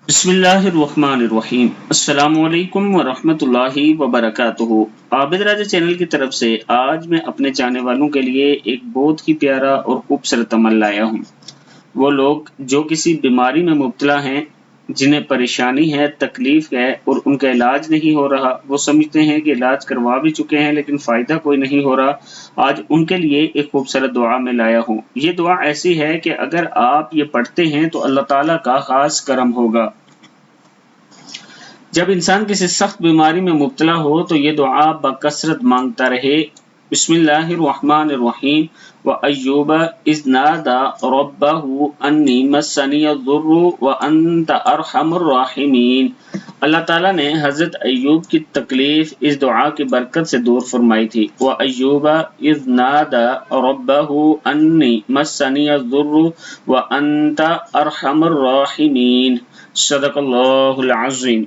بسم اللہ الرحمن الرحیم۔ السلام علیکم ورحمۃ اللہ وبرکاتہ۔ عابد راجہ چینل کی طرف سے آج میں اپنے چاہنے والوں کے لیے ایک بہت ہی پیارا اور خوبصورت عمل لایا ہوں۔ وہ لوگ جو کسی بیماری میں مبتلا ہیں، جنہیں پریشانی ہے، تکلیف ہے اور ان کا علاج نہیں ہو رہا، وہ سمجھتے ہیں کہ علاج کروا بھی چکے ہیں لیکن فائدہ کوئی نہیں ہو رہا، آج ان کے لیے ایک خوبصورت دعا میں لایا ہوں۔ یہ دعا ایسی ہے کہ اگر آپ یہ پڑھتے ہیں تو اللہ تعالیٰ کا خاص کرم ہوگا۔ جب انسان کسی سخت بیماری میں مبتلا ہو تو یہ دعا بکثرت مانگتا رہے۔ بسم اللہ الرحمن الرحیم۔ وَأَيُّوبَ إِذْ نَادَى رَبَّهُ أَنِّي مَسَّنِيَ الضُّرُّ وَأَنْتَ أَرْحَمُ الرَّاحِمِينَ۔ اللہ تعالیٰ نے حضرت ایوب کی تکلیف اس دعا کی برکت سے دور فرمائی تھی۔ وَأَيُّوبَ إِذْ نَادَى رَبَّهُ أَنِّي مَسَّنِيَ الضُّرُّ وَأَنْتَ أَرْحَمُ الرَّاحِمِينَ۔ صدق اللہ العظیم۔